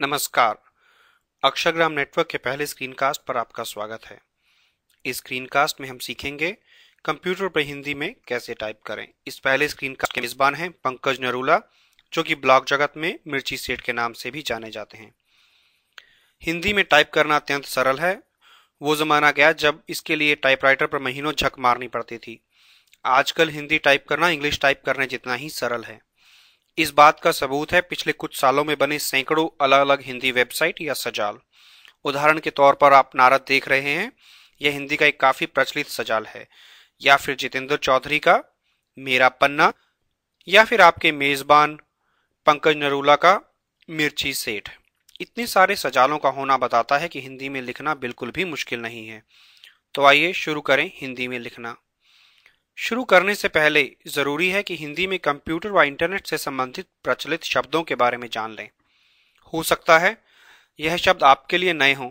नमस्कार। अक्षरग्राम नेटवर्क के पहले स्क्रीनकास्ट पर आपका स्वागत है। इस स्क्रीनकास्ट में हम सीखेंगे कंप्यूटर पर हिंदी में कैसे टाइप करें। इस पहले स्क्रीनकास्ट के मेजबान हैं पंकज नरूला, जो कि ब्लॉग जगत में मिर्ची सेठ के नाम से भी जाने जाते हैं। हिंदी में टाइप करना अत्यंत सरल है। वो जमाना गया जब इसके लिए टाइपराइटर पर महीनों झक मारनी पड़ती थी। आजकल हिंदी टाइप करना इंग्लिश टाइप करने जितना ही सरल है। इस बात का सबूत है पिछले कुछ सालों में बने सैकड़ों अलग अलग हिंदी वेबसाइट या सजाल। उदाहरण के तौर पर आप नारद देख रहे हैं। यह हिंदी का एक काफी प्रचलित सजाल है। या फिर जितेंद्र चौधरी का मेरा पन्ना, या फिर आपके मेजबान पंकज नरूला का मिर्ची सेठ। इतने सारे सजालों का होना बताता है कि हिंदी में लिखना बिल्कुल भी मुश्किल नहीं है। तो आइए शुरू करें हिंदी में लिखना। शुरू करने से पहले जरूरी है कि हिंदी में कंप्यूटर व इंटरनेट से संबंधित प्रचलित शब्दों के बारे में जान लें। हो सकता है यह शब्द आपके लिए नए हों,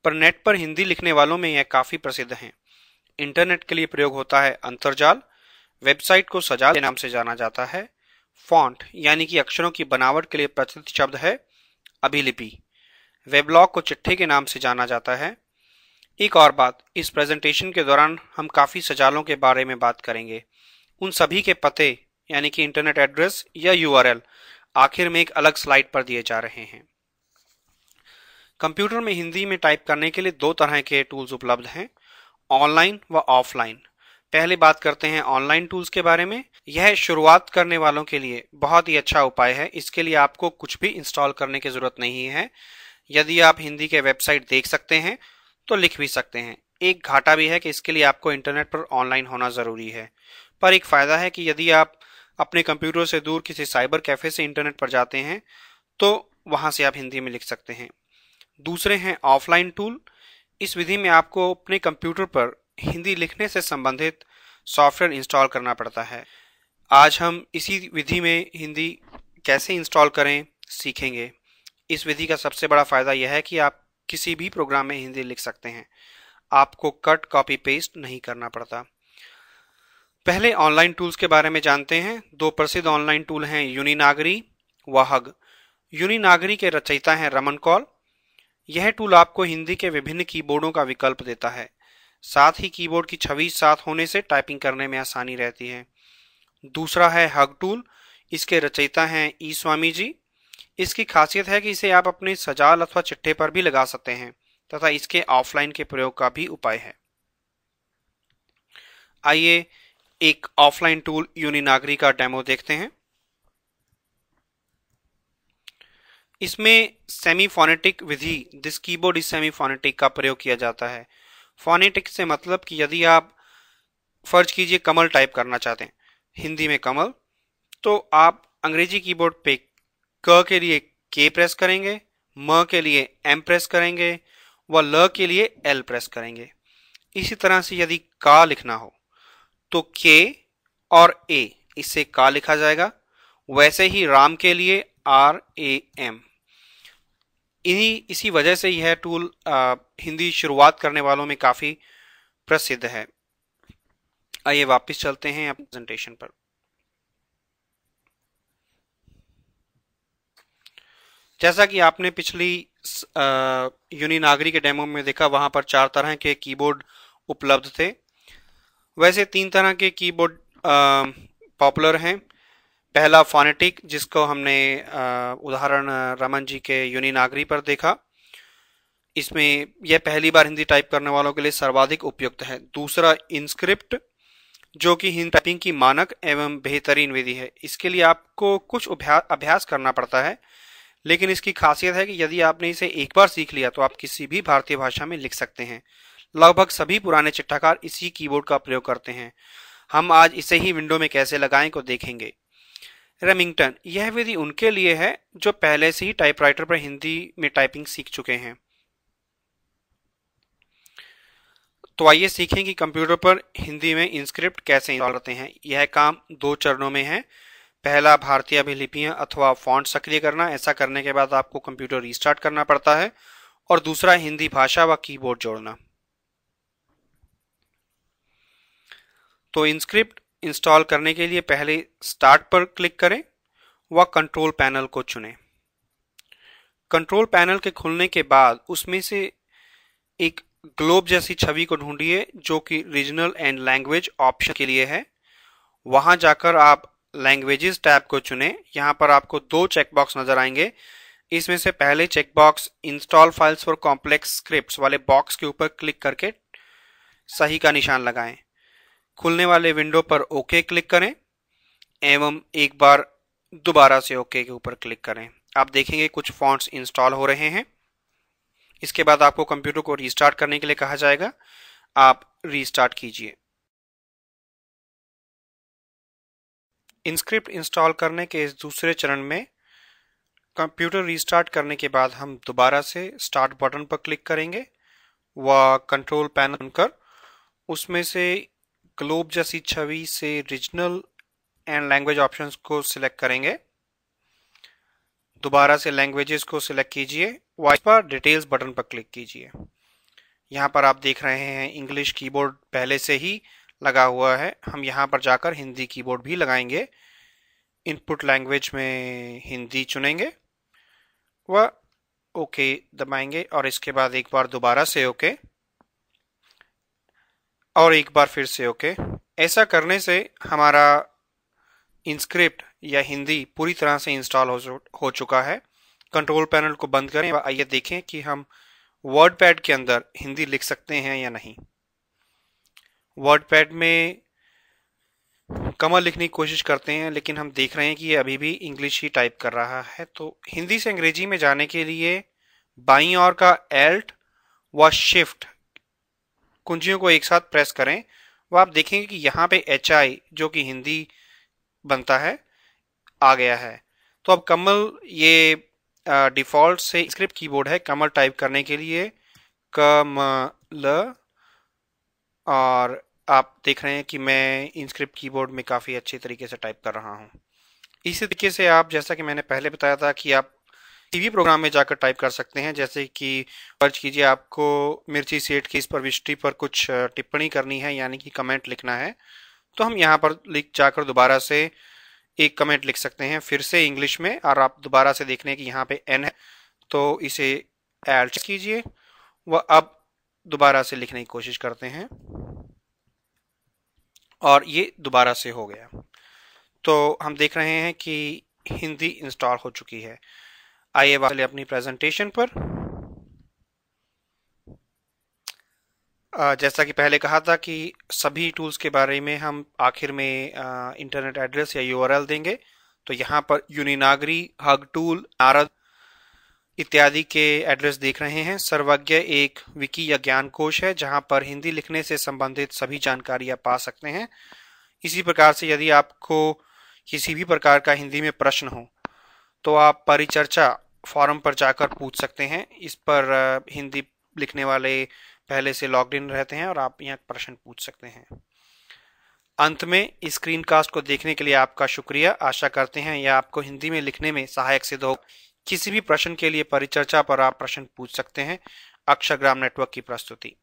पर नेट पर हिंदी लिखने वालों में यह काफी प्रसिद्ध हैं। इंटरनेट के लिए प्रयोग होता है अंतर्जाल। वेबसाइट को सजाल के नाम से जाना जाता है। फॉन्ट यानी कि अक्षरों की बनावट के लिए प्रचलित शब्द है अभिलिपि। वेबलॉग को चिट्ठी के नाम से जाना जाता है। एक और बात, इस प्रेजेंटेशन के दौरान हम काफी सजालों के बारे में बात करेंगे। उन सभी के पते यानी कि इंटरनेट एड्रेस या यूआरएल आखिर में एक अलग स्लाइड पर दिए जा रहे हैं। कंप्यूटर में हिंदी में टाइप करने के लिए दो तरह के टूल्स उपलब्ध हैं, ऑनलाइन व ऑफलाइन। पहले बात करते हैं ऑनलाइन टूल्स के बारे में। यह शुरुआत करने वालों के लिए बहुत ही अच्छा उपाय है। इसके लिए आपको कुछ भी इंस्टॉल करने की जरूरत नहीं है। यदि आप हिंदी के वेबसाइट देख सकते हैं तो लिख भी सकते हैं। एक घाटा भी है कि इसके लिए आपको इंटरनेट पर ऑनलाइन होना जरूरी है, पर एक फायदा है कि यदि आप अपने कंप्यूटर से दूर किसी साइबर कैफे से इंटरनेट पर जाते हैं तो वहां से आप हिंदी में लिख सकते हैं। दूसरे हैं ऑफलाइन टूल। इस विधि में आपको अपने कंप्यूटर पर हिंदी लिखने से संबंधित सॉफ्टवेयर इंस्टॉल करना पड़ता है। आज हम इसी विधि में हिंदी कैसे इंस्टॉल करें सीखेंगे। इस विधि का सबसे बड़ा फायदा यह है कि आप किसी भी प्रोग्राम में हिंदी लिख सकते हैं। आपको कट कॉपी पेस्ट नहीं करना पड़ता। पहले ऑनलाइन टूल्स के बारे में जानते हैं। दो प्रसिद्ध ऑनलाइन टूल हैं यूनिनागरी व हग। यूनिनागरी के रचयिता हैं रमन कौल। यह टूल आपको हिंदी के विभिन्न कीबोर्डों का विकल्प देता है। साथ ही कीबोर्ड की छवि साथ होने से टाइपिंग करने में आसानी रहती है। दूसरा है हग टूल। इसके रचयिता हैं ई स्वामी जी। इसकी खासियत है कि इसे आप अपने सजाल अथवा चिट्ठे पर भी लगा सकते हैं तथा इसके ऑफलाइन के प्रयोग का भी उपाय है। आइए एक ऑफलाइन टूल यूनिनागरी का डेमो देखते हैं। इसमें semi phonetic Vidhi this keyboard is semi phonetic का प्रयोग किया जाता है। फोनेटिक से मतलब कि यदि आप फर्ज कीजिए कमल टाइप करना चाहते हैं हिंदी में कमल, तो आप अंग्रेजी कीबोर्ड पे क के लिए के प्रेस करेंगे, म के लिए एम प्रेस करेंगे व ल के लिए एल प्रेस करेंगे। इसी तरह से यदि का लिखना हो तो के और ए इससे का लिखा जाएगा। वैसे ही राम के लिए आर ए एम। इसी वजह से यह टूल हिंदी शुरुआत करने वालों में काफी प्रसिद्ध है। आइए वापस चलते हैं प्रेजेंटेशन पर। जैसा कि आपने पिछली यूनिनागरी के डेमो में देखा, वहां पर 4 तरह के कीबोर्ड उपलब्ध थे। वैसे 3 तरह के कीबोर्ड पॉपुलर हैं। पहला फोनेटिक, जिसको हमने उदाहरण रमन जी के यूनिनागरी पर देखा। इसमें यह पहली बार हिंदी टाइप करने वालों के लिए सर्वाधिक उपयुक्त है। दूसरा इनस्क्रिप्ट, जो कि हिंदी टाइपिंग की मानक एवं बेहतरीन विधि है। इसके लिए आपको कुछ अभ्यास करना पड़ता है, लेकिन इसकी खासियत है कि यदि आपने इसे एक बार सीख लिया तो आप किसी भी भारतीय भाषा में लिख सकते हैं। लगभग सभी पुराने चिट्ठाकार इसी कीबोर्ड का प्रयोग करते हैं। हम आज इसे ही विंडो में कैसे लगाएं को देखेंगे। रेमिंगटन, यह विधि उनके लिए है जो पहले से ही टाइपराइटर पर हिंदी में टाइपिंग सीख चुके हैं। तो आइए सीखें कि कंप्यूटर पर हिंदी में इंस्क्रिप्ट कैसे इंस्टॉल करते हैं। यह काम 2 चरणों में है। पहला, भारतीय अभिलिपियां अथवा फॉन्ट सक्रिय करना। ऐसा करने के बाद आपको कंप्यूटर रीस्टार्ट करना पड़ता है। और दूसरा, हिंदी भाषा व कीबोर्ड जोड़ना। तो इंस्क्रिप्ट इंस्टॉल करने के लिए पहले स्टार्ट पर क्लिक करें व कंट्रोल पैनल को चुनें। कंट्रोल पैनल के खुलने के बाद उसमें से एक ग्लोब जैसी छवि को ढूंढिए जो कि रीजनल एंड लैंग्वेज ऑप्शन के लिए है। वहां जाकर आप लैंग्वेजेस टैब को चुनें। यहां पर आपको दो चेकबॉक्स नजर आएंगे। इसमें से पहले checkbox install files for complex scripts वाले बॉक्स के ऊपर क्लिक करके सही का निशान लगाएं। खुलने वाले विंडो पर ओके क्लिक करें एवं एक बार दोबारा से ओके के ऊपर क्लिक करें। आप देखेंगे कुछ फॉन्ट्स इंस्टॉल हो रहे हैं। इसके बाद आपको कंप्यूटर को रीस्टार्ट करने के लिए कहा जाएगा। आप रीस्टार्ट कीजिए। इनस्क्रिप्ट इंस्टॉल करने के इस दूसरे चरण में कंप्यूटर रीस्टार्ट करने के बाद हम दोबारा से स्टार्ट बटन पर क्लिक करेंगे व कंट्रोल पैनल चुनकर उसमें से ग्लोब जैसी छवि से रीजनल एंड लैंग्वेज ऑप्शंस को सिलेक्ट करेंगे। दोबारा से लैंग्वेजेस को सिलेक्ट कीजिए व इस पर डिटेल्स बटन पर क्लिक कीजिए। यहाँ पर आप देख रहे हैं इंग्लिश कीबोर्ड पहले से ही लगा हुआ है। हम यहाँ पर जाकर हिंदी कीबोर्ड भी लगाएंगे। इनपुट लैंग्वेज में हिंदी चुनेंगे व ओके दबाएंगे और इसके बाद एक बार दोबारा से ओके और एक बार फिर से ओके। ऐसा करने से हमारा इनस्क्रिप्ट या हिंदी पूरी तरह से इंस्टॉल हो चुका है। कंट्रोल पैनल को बंद करें और आइए देखें कि हम वर्ड पैड के अंदर हिंदी लिख सकते हैं या नहीं। वर्ड पैड में कमल लिखने की कोशिश करते हैं लेकिन हम देख रहे हैं कि ये अभी भी इंग्लिश ही टाइप कर रहा है। तो हिंदी से अंग्रेजी में जाने के लिए बाईं ओर का एल्ट व शिफ्ट कुंजियों को एक साथ प्रेस करें वो आप देखेंगे कि यहाँ पे HI जो कि हिंदी बनता है आ गया है। तो अब कमल ये डिफॉल्ट से स्क्रिप्ट कीबोर्ड है कमल टाइप करने के लिए कमल, और आप देख रहे हैं कि मैं इनस्क्रिप्ट कीबोर्ड में काफ़ी अच्छे तरीके से टाइप कर रहा हूं। इसी तरीके से आप जैसा कि मैंने पहले बताया था कि आप टीवी प्रोग्राम में जाकर टाइप कर सकते हैं। जैसे कि फर्ज कीजिए आपको मिर्ची सेठ की इस प्रविष्टि पर कुछ टिप्पणी करनी है यानी कि कमेंट लिखना है तो हम यहाँ पर लिख जाकर दोबारा से एक कमेंट लिख सकते हैं फिर से इंग्लिश में। और आप दोबारा से देख रहे हैं कि यहाँ पे N है तो इसे एल्ट कीजिए व अब दोबारा से लिखने की कोशिश करते हैं और ये दोबारा से हो गया। तो हम देख रहे हैं कि हिंदी इंस्टॉल हो चुकी है। आइए वाले अपनी प्रेजेंटेशन पर। जैसा कि पहले कहा था कि सभी टूल्स के बारे में हम आखिर में इंटरनेट एड्रेस या URL देंगे। तो यहाँ पर यूनिनागरी, हग टूल, नारद इत्यादि के एड्रेस देख रहे हैं। सर्वज्ञ एक विकी या ज्ञान कोश है जहाँ पर हिंदी लिखने से संबंधित सभी जानकारी आप पा सकते हैं। इसी प्रकार से यदि आपको किसी भी प्रकार का हिंदी में प्रश्न हो तो आप परिचर्चा फॉरम पर जाकर पूछ सकते हैं। इस पर हिंदी लिखने वाले पहले से लॉग्ड इन रहते हैं और आप यहाँ प्रश्न पूछ सकते हैं। अंत में इस स्क्रीन कास्ट को देखने के लिए आपका शुक्रिया। आशा करते हैं यह आपको हिंदी में लिखने में सहायक सिद्ध हो। किसी भी प्रश्न के लिए परिचर्चा पर आप प्रश्न पूछ सकते हैं। अक्षरग्राम नेटवर्क की प्रस्तुति।